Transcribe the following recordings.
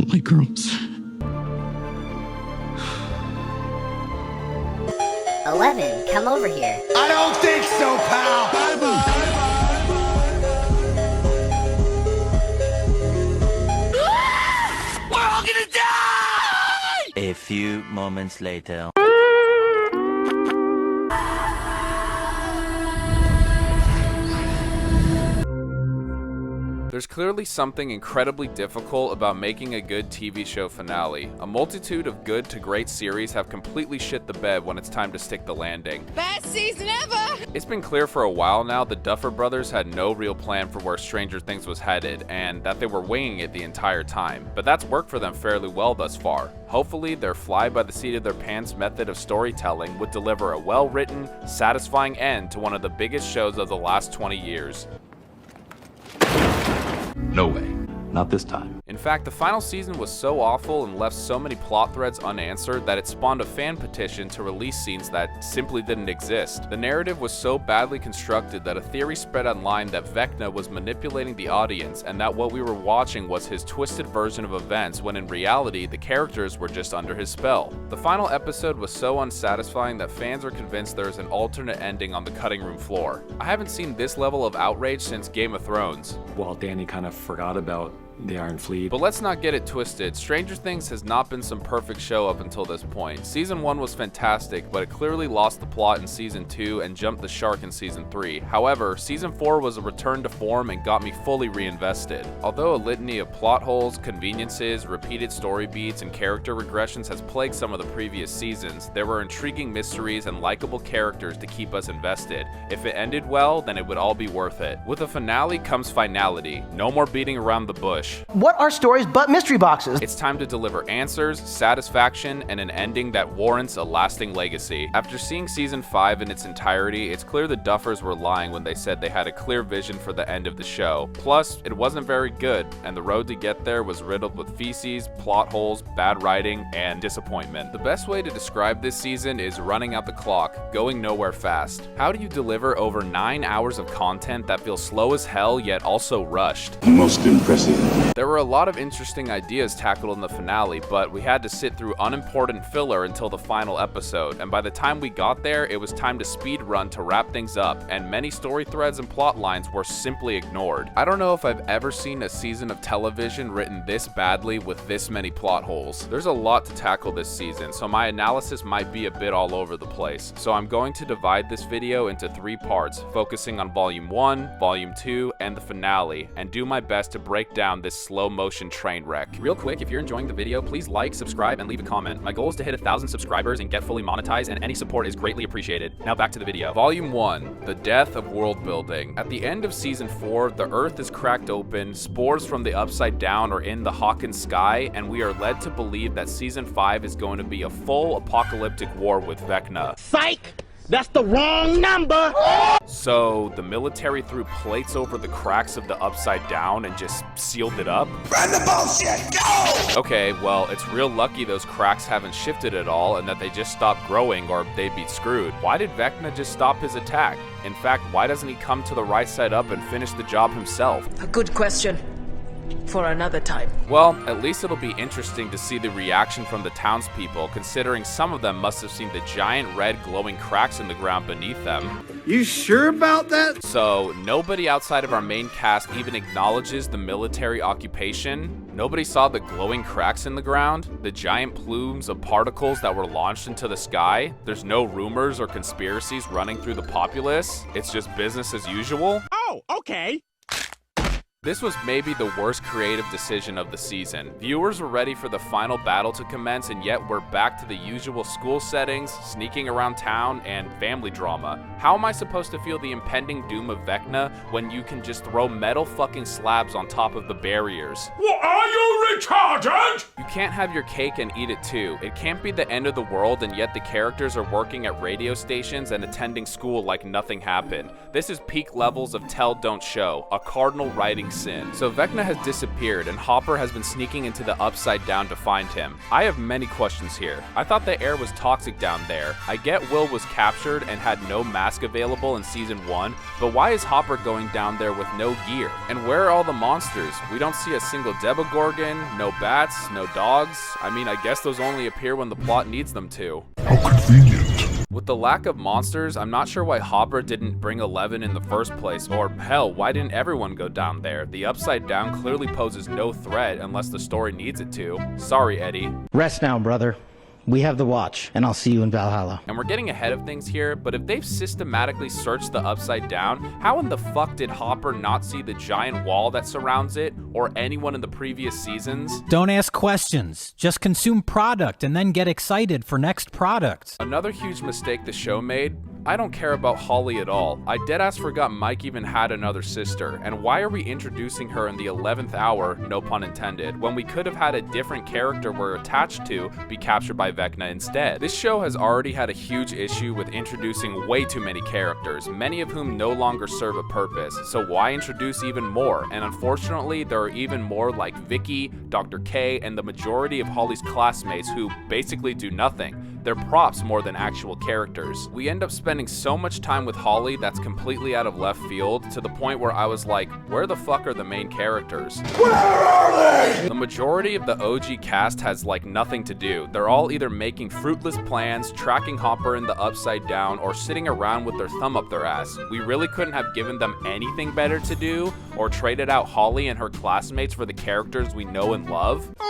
don't like girls. 11, come over here. I don't think so, pal! We're all gonna die! A few moments later. There's clearly something incredibly difficult about making a good TV show finale. A multitude of good to great series have completely shit the bed when it's time to stick the landing. Best season ever! It's been clear for a while now the Duffer brothers had no real plan for where Stranger Things was headed, and that they were winging it the entire time. But that's worked for them fairly well thus far. Hopefully, their fly by the seat of their pants method of storytelling would deliver a well-written, satisfying end to one of the biggest shows of the last 20 years. No way. Not this time. In fact, the final season was so awful and left so many plot threads unanswered that it spawned a fan petition to release scenes that simply didn't exist. The narrative was so badly constructed that a theory spread online that Vecna was manipulating the audience and that what we were watching was his twisted version of events when in reality the characters were just under his spell. The final episode was so unsatisfying that fans are convinced there is an alternate ending on the cutting room floor. I haven't seen this level of outrage since Game of Thrones. Well, Danny kind of forgot about the Iron Fleet. But let's not get it twisted. Stranger Things has not been some perfect show up until this point. Season 1 was fantastic, but it clearly lost the plot in Season 2 and jumped the shark in Season 3. However, Season 4 was a return to form and got me fully reinvested. Although a litany of plot holes, conveniences, repeated story beats, and character regressions has plagued some of the previous seasons, there were intriguing mysteries and likable characters to keep us invested. If it ended well, then it would all be worth it. With a finale comes finality. No more beating around the bush. What are stories but mystery boxes? It's time to deliver answers, satisfaction, and an ending that warrants a lasting legacy. After seeing Season 5 in its entirety, it's clear the Duffers were lying when they said they had a clear vision for the end of the show. Plus, it wasn't very good, and the road to get there was riddled with feces, plot holes, bad writing, and disappointment. The best way to describe this season is running out the clock, going nowhere fast. How do you deliver over 9 hours of content that feels slow as hell yet also rushed? Most impressive. There were a lot of interesting ideas tackled in the finale, but we had to sit through unimportant filler until the final episode, and by the time we got there, it was time to speed run to wrap things up, and many story threads and plot lines were simply ignored. I don't know if I've ever seen a season of television written this badly with this many plot holes. There's a lot to tackle this season, so my analysis might be a bit all over the place. So I'm going to divide this video into 3 parts, focusing on Volume 1, Volume 2, and the finale, and do my best to break down this slow motion train wreck. Real quick, if you're enjoying the video, please like, subscribe, and leave a comment. My goal is to hit 1,000 subscribers and get fully monetized, and any support is greatly appreciated. Now back to the video. Volume 1, The Death of World Building. At the end of Season 4, the Earth is cracked open, spores from the Upside Down are in the Hawkins sky, and we are led to believe that Season 5 is going to be a full apocalyptic war with Vecna. Psych! That's the wrong number! So, the military threw plates over the cracks of the Upside Down and just sealed it up? Run the bullshit! Go! Okay, well, it's real lucky those cracks haven't shifted at all and that they just stopped growing or they'd be screwed. Why did Vecna just stop his attack? In fact, why doesn't he come to the right side up and finish the job himself? A good question. For another time. Well, at least it'll be interesting to see the reaction from the townspeople, considering some of them must have seen the giant red glowing cracks in the ground beneath them. You sure about that? So, nobody outside of our main cast even acknowledges the military occupation. Nobody saw the glowing cracks in the ground, the giant plumes of particles that were launched into the sky. There's no rumors or conspiracies running through the populace. It's just business as usual. Oh, okay. This was maybe the worst creative decision of the season. Viewers were ready for the final battle to commence, and yet we're back to the usual school settings, sneaking around town, and family drama. How am I supposed to feel the impending doom of Vecna when you can just throw metal fucking slabs on top of the barriers? What, are you retarded? You can't have your cake and eat it too. It can't be the end of the world, and yet the characters are working at radio stations and attending school like nothing happened. This is peak levels of tell, don't show, a cardinal writing sin. So Vecna has disappeared and Hopper has been sneaking into the Upside Down to find him. I have many questions here. I thought the air was toxic down there. I get Will was captured and had no mask available in season 1, but why is Hopper going down there with no gear? And where are all the monsters? We don't see a single Demogorgon, no bats, no dogs. I mean, I guess those only appear when the plot needs them to. How convenient. With the lack of monsters, I'm not sure why Hopper didn't bring 11 in the first place, or hell, why didn't everyone go down there? The Upside Down clearly poses no threat unless the story needs it to. Sorry, Eddie. Rest now, brother. We have the watch, and I'll see you in Valhalla. And we're getting ahead of things here, but if they've systematically searched the Upside Down, how in the fuck did Hopper not see the giant wall that surrounds it, or anyone in the previous seasons? Don't ask questions. Just consume product and then get excited for next product. Another huge mistake the show made, I don't care about Holly at all. I deadass forgot Mike even had another sister, and why are we introducing her in the 11th hour, no pun intended, when we could have had a different character we're attached to be captured by Vecna instead? This show has already had a huge issue with introducing way too many characters, many of whom no longer serve a purpose, so why introduce even more? And unfortunately, there are even more like Vicky, Dr. K, and the majority of Holly's classmates who basically do nothing. They're props more than actual characters. We end up spending so much time with Holly that's completely out of left field, to the point where I was like, where the fuck are the main characters? Where are they? The majority of the OG cast has like nothing to do. They're all either making fruitless plans, tracking Hopper in the Upside Down, or sitting around with their thumb up their ass. We really couldn't have given them anything better to do, or traded out Holly and her classmates for the characters we know and love. Nah,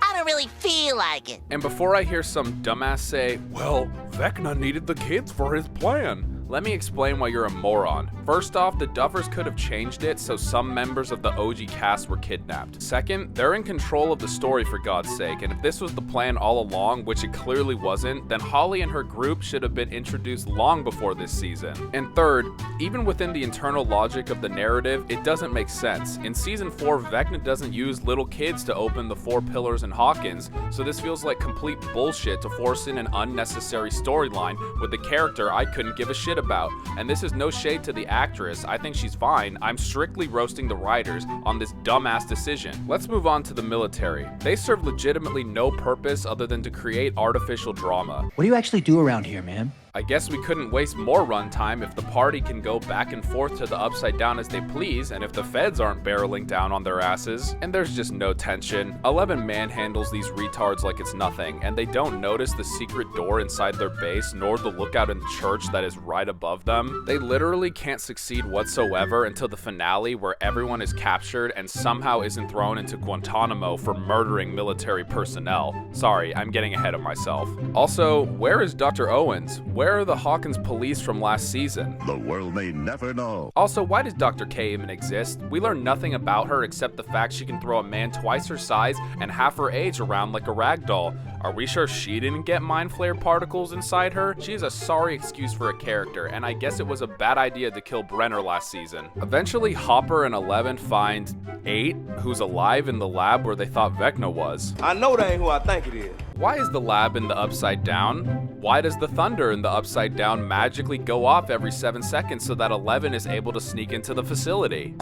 I don't really feel like it. And before I hear some dumbass say, well, Vecna needed the kids for his plan, let me explain why you're a moron. First off, the Duffers could have changed it so some members of the OG cast were kidnapped. Second, they're in control of the story for God's sake, and if this was the plan all along, which it clearly wasn't, then Holly and her group should have been introduced long before this season. And third, even within the internal logic of the narrative, it doesn't make sense. In season 4, Vecna doesn't use little kids to open the 4 pillars in Hawkins, so this feels like complete bullshit to force in an unnecessary storyline with a character I couldn't give a shit about. And this is no shade to the actress, I think she's fine. I'm strictly roasting the writers on this dumbass decision. Let's move on to the military. They serve legitimately no purpose other than to create artificial drama. What do you actually do around here, man? I guess we couldn't waste more runtime if the party can go back and forth to the Upside Down as they please, and if the feds aren't barreling down on their asses. And there's just no tension. 11 manhandles these retards like it's nothing, and they don't notice the secret door inside their base, nor the lookout in the church that is right above them. They literally can't succeed whatsoever until the finale, where everyone is captured and somehow isn't thrown into Guantanamo for murdering military personnel. Sorry, I'm getting ahead of myself. Also, where is Dr. Owens? Where are the Hawkins police from last season? The world may never know. Also, why does Dr. K even exist? We learn nothing about her except the fact she can throw a man twice her size and half her age around like a rag doll. Are we sure she didn't get mind flare particles inside her? She is a sorry excuse for a character, and I guess it was a bad idea to kill Brenner last season. Eventually, Hopper and 11 find 8, who's alive in the lab where they thought Vecna was. I know that ain't who I think it is. Why is the lab in the Upside Down? Why does the thunder in the Upside Down magically go off every 7 seconds so that 11 is able to sneak into the facility?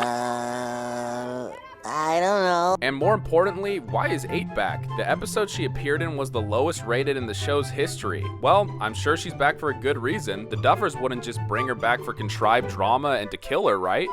I don't know. And more importantly, why is 8 back? The episode she appeared in was the lowest rated in the show's history. Well, I'm sure she's back for a good reason. The Duffers wouldn't just bring her back for contrived drama and to kill her, right?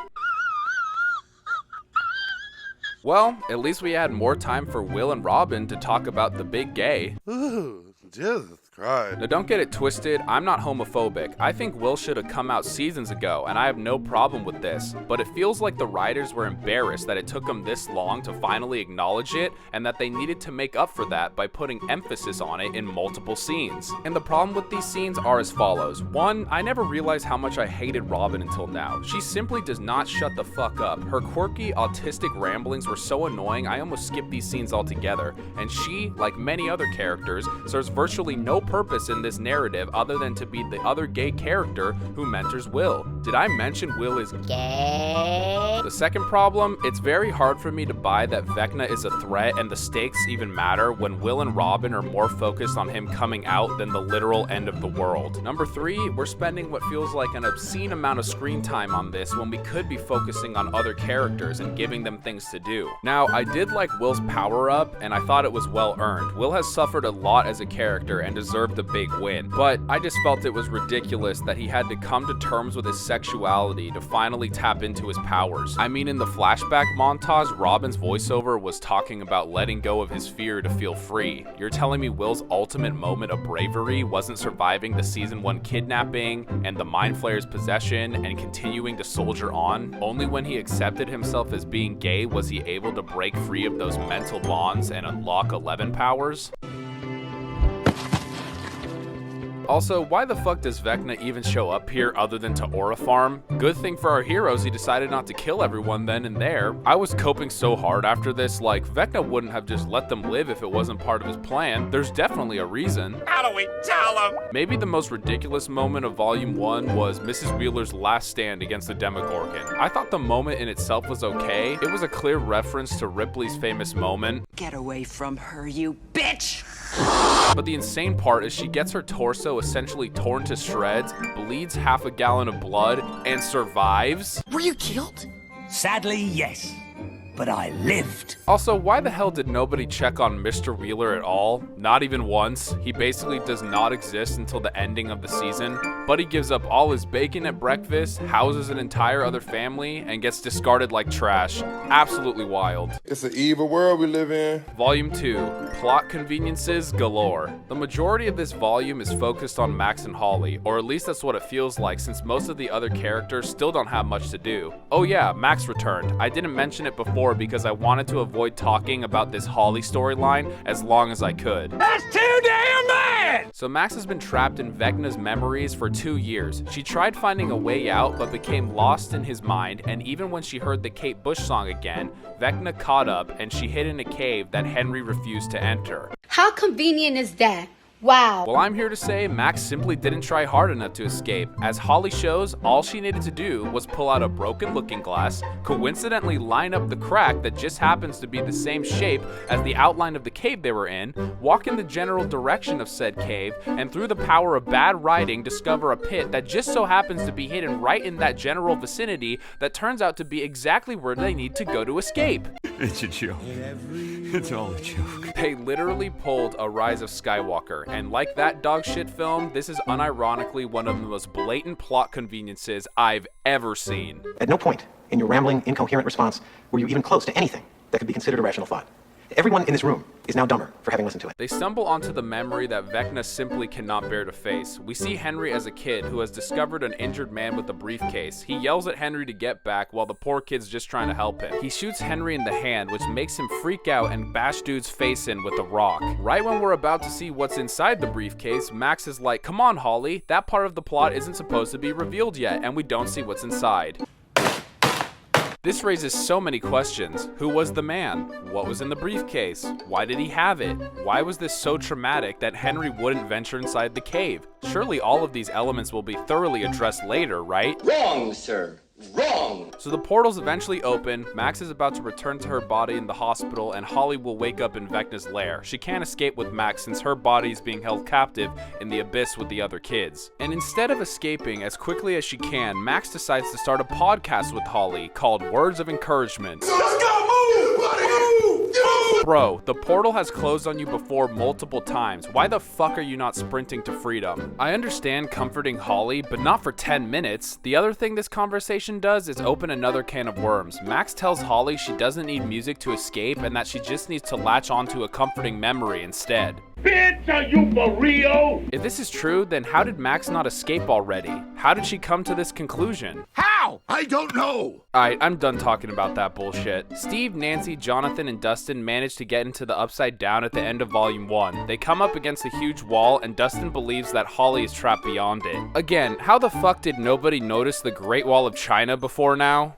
Well, at least we had more time for Will and Robin to talk about the big gay. Ooh, Jesus Christ. Now don't get it twisted, I'm not homophobic. I think Will should have come out seasons ago, and I have no problem with this. But it feels like the writers were embarrassed that it took them this long to finally acknowledge it, and that they needed to make up for that by putting emphasis on it in multiple scenes. And the problem with these scenes are as follows. 1, I never realized how much I hated Robin until now. She simply does not shut the fuck up. Her quirky, autistic ramblings were so annoying I almost skipped these scenes altogether. And she, like many other characters, serves virtually no purpose in this narrative other than to be the other gay character who mentors Will. Did I mention Will is Gay. The second problem, it's very hard for me to buy that Vecna is a threat and the stakes even matter when Will and Robin are more focused on him coming out than the literal end of the world. Number 3, we're spending what feels like an obscene amount of screen time on this when we could be focusing on other characters and giving them things to do. Now, I did like Will's power up and I thought it was well earned. Will has suffered a lot as a character and deserved a big win, but I just felt it was ridiculous that he had to come to terms with his sexuality to finally tap into his powers. I mean, in the flashback montage, Robin's voiceover was talking about letting go of his fear to feel free. You're telling me Will's ultimate moment of bravery wasn't surviving the season 1 kidnapping and the Mind Flayer's possession and continuing to soldier on? Only when he accepted himself as being gay was he able to break free of those mental bonds and unlock 11 powers? Also, why the fuck does Vecna even show up here other than to aura farm? Good thing for our heroes he decided not to kill everyone then and there. I was coping so hard after this, like, Vecna wouldn't have just let them live if it wasn't part of his plan. There's definitely a reason. How do we tell them? Maybe the most ridiculous moment of Volume 1 was Mrs. Wheeler's last stand against the Demogorgon. I thought the moment in itself was okay. It was a clear reference to Ripley's famous moment. Get away from her, you bitch! But the insane part is she gets her torso essentially torn to shreds, bleeds half a gallon of blood, and survives? Were you killed? Sadly, yes. But I lived. Also, why the hell did nobody check on Mr. Wheeler at all? Not even once. He basically does not exist until the ending of the season. Buddy gives up all his bacon at breakfast, houses an entire other family, and gets discarded like trash. Absolutely wild. It's an evil world we live in. Volume 2, plot conveniences galore. The majority of this volume is focused on Max and Holly, or at least that's what it feels like since most of the other characters still don't have much to do. Oh yeah, Max returned. I didn't mention it before because I wanted to avoid talking about this Holly storyline as long as I could. That's too damn bad! So Max has been trapped in Vecna's memories for 2 years. She tried finding a way out but became lost in his mind, and even when she heard the Kate Bush song again, Vecna caught up and she hid in a cave that Henry refused to enter. How convenient is that? Wow. Well, I'm here to say Max simply didn't try hard enough to escape. As Holly shows, all she needed to do was pull out a broken looking glass, coincidentally line up the crack that just happens to be the same shape as the outline of the cave they were in, walk in the general direction of said cave, and through the power of bad writing discover a pit that just so happens to be hidden right in that general vicinity that turns out to be exactly where they need to go to escape. It's a joke. It's all a joke. They literally pulled a Rise of Skywalker, and like that dog shit film, this is unironically one of the most blatant plot conveniences I've ever seen. At no point in your rambling, incoherent response were you even close to anything that could be considered a rational thought. Everyone in this room is now dumber for having listened to it. They stumble onto the memory that Vecna simply cannot bear to face. We see Henry as a kid who has discovered an injured man with a briefcase. He yells at Henry to get back while the poor kid's just trying to help him. He shoots Henry in the hand, which makes him freak out and bash dude's face in with a rock. Right when we're about to see what's inside the briefcase, Max is like, "Come on, Holly, that part of the plot isn't supposed to be revealed yet, and we don't see what's inside." This raises so many questions. Who was the man? What was in the briefcase? Why did he have it? Why was this so traumatic that Henry wouldn't venture inside the cave? Surely all of these elements will be thoroughly addressed later, right? Wrong, sir. Wrong! So the portals eventually open, Max is about to return to her body in the hospital, and Holly will wake up in Vecna's lair. She can't escape with Max since her body is being held captive in the abyss with the other kids. And instead of escaping as quickly as she can, Max decides to start a podcast with Holly called Words of Encouragement. Let's go! Move, buddy! Move! Bro, the portal has closed on you before multiple times. Why the fuck are you not sprinting to freedom? I understand comforting Holly, but not for 10 minutes. The other thing this conversation does is open another can of worms. Max tells Holly she doesn't need music to escape and that she just needs to latch onto a comforting memory instead. Bitch, are you for real? If this is true, then how did Max not escape already? How did she come to this conclusion? How? I don't know. Alright, I'm done talking about that bullshit. Steve, Nancy, Jonathan, and Dustin manage to get into the Upside Down at the end of Volume 1. They come up against a huge wall, and Dustin believes that Holly is trapped beyond it. Again, how the fuck did nobody notice the Great Wall of China before now?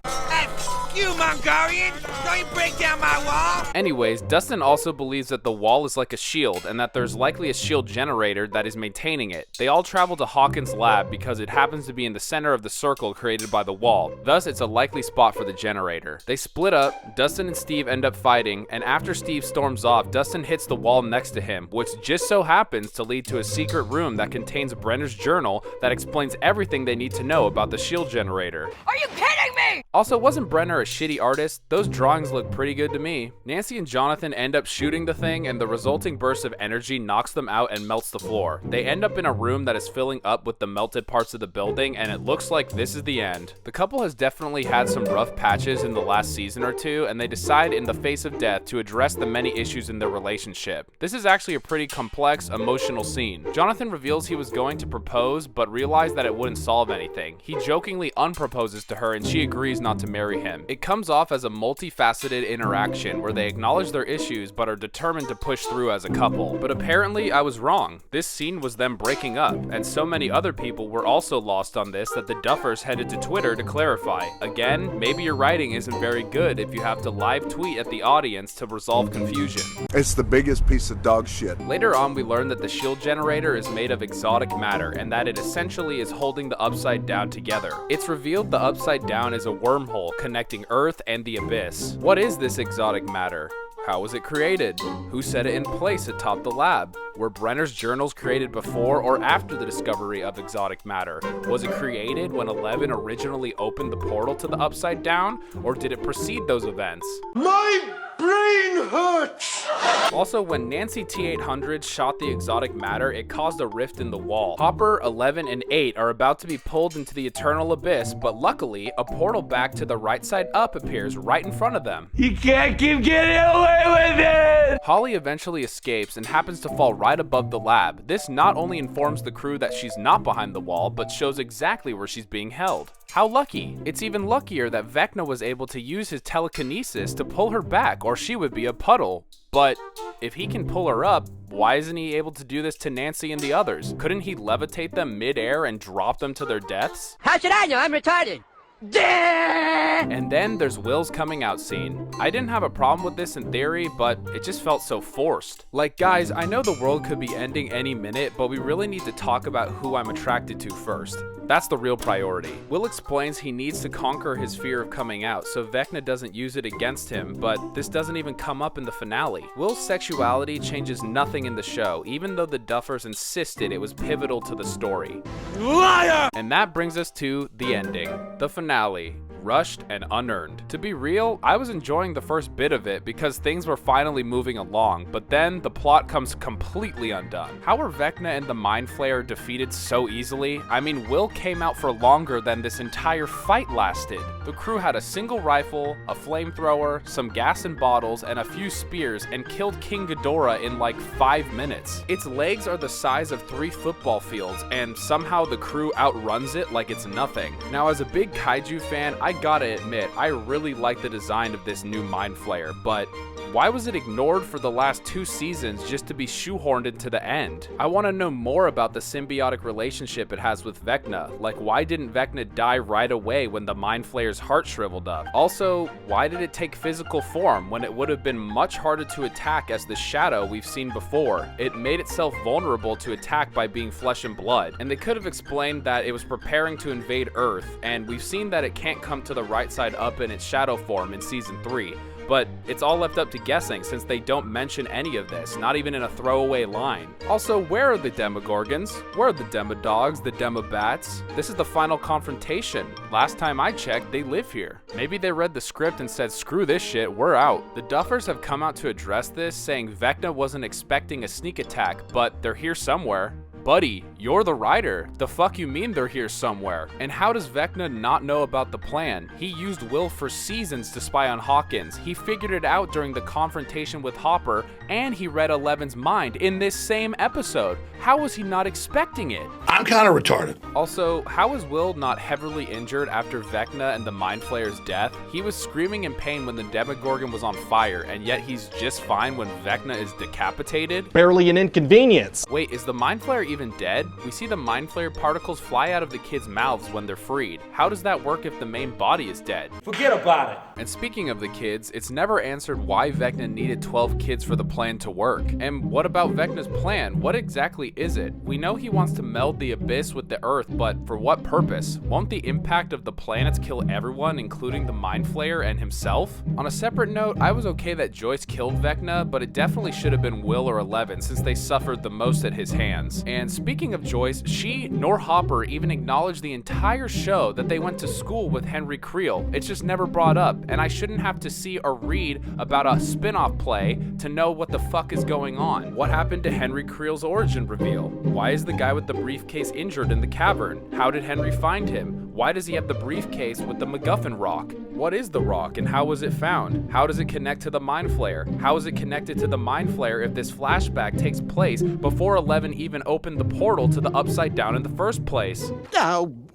You Mongolian! Don't you break down my wall! Anyways, Dustin also believes that the wall is like a shield and that there's likely a shield generator that is maintaining it. They all travel to Hawkins' lab because it happens to be in the center of the circle created by the wall. Thus, it's a likely spot for the generator. They split up, Dustin and Steve end up fighting, and after Steve storms off, Dustin hits the wall next to him, which just so happens to lead to a secret room that contains Brenner's journal that explains everything they need to know about the shield generator. Are you kidding me? Also, wasn't Brenner a shitty artist? Those drawings look pretty good to me. Nancy and Jonathan end up shooting the thing, and the resulting burst of energy knocks them out and melts the floor. They end up in a room that is filling up with the melted parts of the building, and it looks like this is the end. The couple has definitely had some rough patches in the last season or two, and they decide in the face of death to address the many issues in their relationship. This is actually a pretty complex, emotional scene. Jonathan reveals he was going to propose, but realized that it wouldn't solve anything. He jokingly unproposes to her, and she agrees not to marry him. It comes off as a multifaceted interaction where they acknowledge their issues but are determined to push through as a couple. But apparently I was wrong. This scene was them breaking up, and so many other people were also lost on this that the Duffers headed to Twitter to clarify. Again, maybe your writing isn't very good if you have to live tweet at the audience to resolve confusion. It's the biggest piece of dog shit. Later on, we learn that the shield generator is made of exotic matter and that it essentially is holding the Upside Down together. It's revealed the Upside Down is a wormhole connecting Earth and the Abyss. What is this exotic matter? How was it created? Who set it in place atop the lab? Were Brenner's journals created before or after the discovery of exotic matter? Was it created when 11 originally opened the portal to the Upside Down, or did it precede those events? My brain hurts! Also, when Nancy T-800 shot the exotic matter, it caused a rift in the wall. Hopper, 11, and 8 are about to be pulled into the eternal abyss, but luckily, a portal back to the right side up appears right in front of them. You can't keep getting away with it! Holly eventually escapes and happens to fall right above the lab. This not only informs the crew that she's not behind the wall, but shows exactly where she's being held. How lucky. It's even luckier that Vecna was able to use his telekinesis to pull her back, or she would be a puddle. But if he can pull her up, why isn't he able to do this to Nancy and the others? Couldn't he levitate them mid-air and drop them to their deaths? How should I know? I'm retarded. And then there's Will's coming out scene. I didn't have a problem with this in theory, but it just felt so forced. Like, guys, I know the world could be ending any minute, but we really need to talk about who I'm attracted to first. That's the real priority. Will explains he needs to conquer his fear of coming out, so Vecna doesn't use it against him, but this doesn't even come up in the finale. Will's sexuality changes nothing in the show, even though the Duffers insisted it was pivotal to the story. Liar! And that brings us to the ending, the finale. Rushed and unearned. To be real, I was enjoying the first bit of it because things were finally moving along, but then the plot comes completely undone. How were Vecna and the Mind Flayer defeated so easily? I mean, Will came out for longer than this entire fight lasted. The crew had a single rifle, a flamethrower, some gas in bottles, and a few spears, and killed King Ghidorah in like 5 minutes. Its legs are the size of 3 football fields, and somehow the crew outruns it like it's nothing. Now, as a big kaiju fan, I gotta admit, I really like the design of this new Mind Flayer, but why was it ignored for the last 2 seasons just to be shoehorned into the end? I want to know more about the symbiotic relationship it has with Vecna. Like, why didn't Vecna die right away when the Mind Flayer's heart shriveled up? Also, why did it take physical form when it would have been much harder to attack as the shadow we've seen before? It made itself vulnerable to attack by being flesh and blood, and they could have explained that it was preparing to invade Earth, and we've seen that it can't come to the right side up in its shadow form in season 3. But it's all left up to guessing since they don't mention any of this, not even in a throwaway line. Also, where are the Demogorgons? Where are the Demodogs, the Demobats? This is the final confrontation. Last time I checked, they live here. Maybe they read the script and said, screw this shit, we're out. The Duffers have come out to address this, saying Vecna wasn't expecting a sneak attack, but they're here somewhere. Buddy, you're the writer. The fuck you mean they're here somewhere? And how does Vecna not know about the plan? He used Will for seasons to spy on Hawkins. He figured it out during the confrontation with Hopper, and he read Eleven's mind in this same episode. How was he not expecting it? I'm kind of retarded. Also, how is Will not heavily injured after Vecna and the Mind Flayer's death? He was screaming in pain when the Demogorgon was on fire, and yet he's just fine when Vecna is decapitated? Barely an inconvenience. Wait, is the Mind Flayer even dead? We see the mind flayer particles fly out of the kids' mouths when they're freed. How does that work if the main body is dead? Forget about it. And speaking of the kids, it's never answered why Vecna needed 12 kids for the plan to work. And what about Vecna's plan? What exactly is it? We know he wants to meld the abyss with the earth, but for what purpose? Won't the impact of the planets kill everyone, including the mind flayer and himself? On a separate note, I was okay that Joyce killed Vecna, but it definitely should have been Will or 11 since they suffered the most at his hands. And speaking of Joyce, she nor Hopper even acknowledged the entire show that they went to school with Henry Creel. It's just never brought up, and I shouldn't have to see or read about a spin-off play to know what the fuck is going on. What happened to Henry Creel's origin reveal? Why is the guy with the briefcase injured in the cavern? How did Henry find him? Why does he have the briefcase with the MacGuffin rock? What is the rock and how was it found? How does it connect to the mind flayer? How is it connected to the mind flayer if this flashback takes place before 11 even opened the portal to the Upside Down in the first place?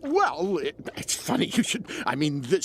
Well, it's funny you should,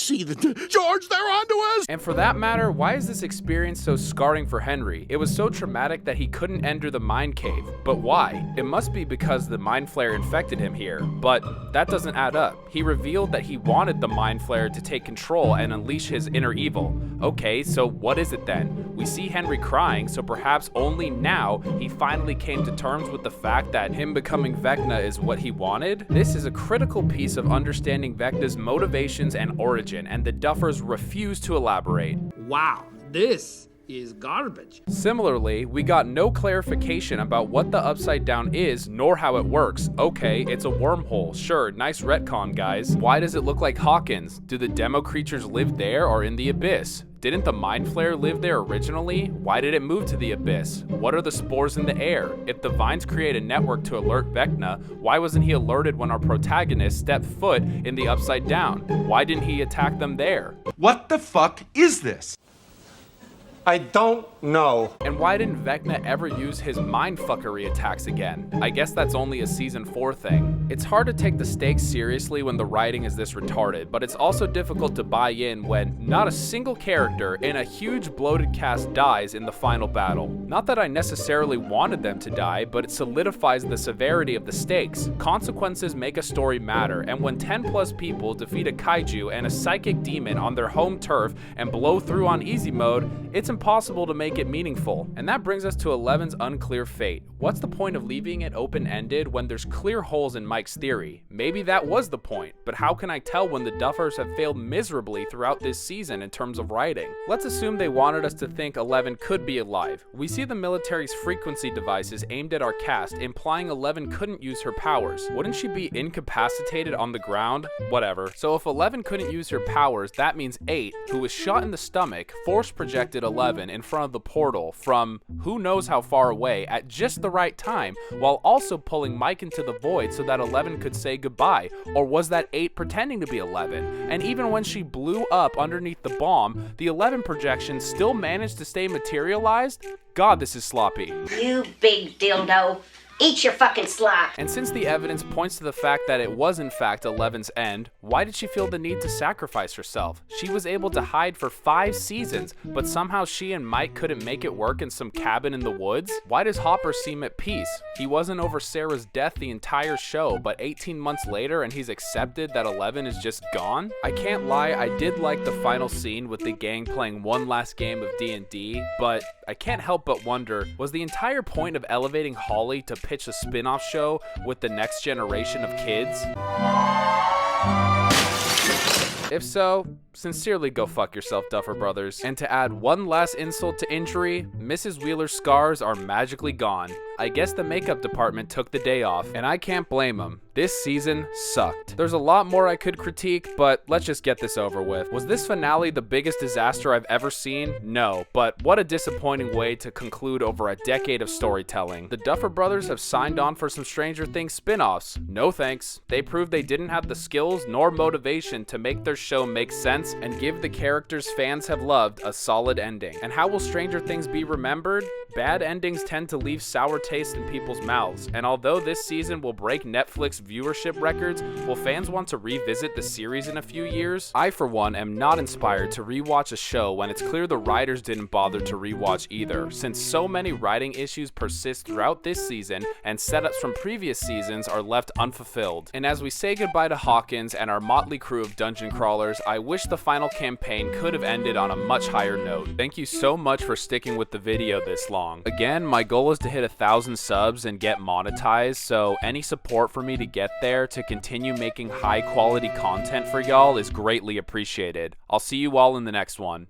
see the George, they're onto us! And for that matter, why is this experience so scarring for Henry? It was so traumatic that he couldn't enter the mind cave. But why? It must be because the mind flayer infected him here. But that doesn't add up. He revealed that he wanted the mind flayer to take control and unleash his inner evil. Okay, so what is it then? We see Henry crying, so perhaps only now he finally came to terms with the fact that him becoming Vecna is what he wanted? This is a critical piece of understanding Vecna's motivations and origin, and the Duffers refuse to elaborate. Wow, this is garbage. Similarly, we got no clarification about what the Upside Down is, nor how it works. Okay, it's a wormhole. Sure, nice retcon, guys. Why does it look like Hawkins? Do the demo creatures live there or in the abyss? Didn't the mind flayer live there originally? Why did it move to the abyss? What are the spores in the air? If the vines create a network to alert Vecna, why wasn't he alerted when our protagonist stepped foot in the Upside Down? Why didn't he attack them there? What the fuck is this? I don't know. And why didn't Vecna ever use his mindfuckery attacks again? I guess that's only a season 4 thing. It's hard to take the stakes seriously when the writing is this retarded, but it's also difficult to buy in when not a single character in a huge bloated cast dies in the final battle. Not that I necessarily wanted them to die, but it solidifies the severity of the stakes. Consequences make a story matter, and when 10 plus people defeat a kaiju and a psychic demon on their home turf and blow through on easy mode, it's impossible to make it meaningful. And that brings us to 11's unclear fate. What's the point of leaving it open-ended when there's clear holes in Mike's theory? Maybe that was the point, but how can I tell when the Duffers have failed miserably throughout this season in terms of writing? Let's assume they wanted us to think 11 could be alive. We see the military's frequency devices aimed at our cast, implying 11 couldn't use her powers. Wouldn't she be incapacitated on the ground? Whatever. So if 11 couldn't use her powers, that means 8, who was shot in the stomach, force projected 11 in front of the portal from who knows how far away at just the right time, while also pulling Mike into the void so that 11 could say goodbye. Or was that 8 pretending to be 11? And even when she blew up underneath the bomb, the 11 projection still managed to stay materialized? God, this is sloppy. You big dildo. Eat your fucking slop. And since the evidence points to the fact that it was in fact 11's end, why did she feel the need to sacrifice herself? She was able to hide for 5 seasons, but somehow she and Mike couldn't make it work in some cabin in the woods? Why does Hopper seem at peace? He wasn't over Sarah's death the entire show, but 18 months later and he's accepted that 11 is just gone? I can't lie, I did like the final scene with the gang playing one last game of D&D, but I can't help but wonder, was the entire point of elevating Holly to pitch a spin-off show with the next generation of kids? If so, sincerely go fuck yourself, Duffer Brothers. And to add one last insult to injury, Mrs. Wheeler's scars are magically gone. I guess the makeup department took the day off, and I can't blame them. This season sucked. There's a lot more I could critique, but let's just get this over with. Was this finale the biggest disaster I've ever seen? No, but what a disappointing way to conclude over a decade of storytelling. The Duffer Brothers have signed on for some Stranger Things spin-offs. No thanks. They proved they didn't have the skills nor motivation to make their show make sense and give the characters fans have loved a solid ending. And how will Stranger Things be remembered? Bad endings tend to leave sour taste in people's mouths, and although this season will break Netflix viewership records, will fans want to revisit the series in a few years? I, for one, am not inspired to rewatch a show when it's clear the writers didn't bother to rewatch either, since so many writing issues persist throughout this season, and setups from previous seasons are left unfulfilled. And as we say goodbye to Hawkins and our motley crew of dungeon crawlers, I wish the final campaign could have ended on a much higher note. Thank you so much for sticking with the video this long. Again, my goal is to hit 1,000 subs and get monetized, so any support for me to get there to continue making high quality content for y'all is greatly appreciated. I'll see you all in the next one.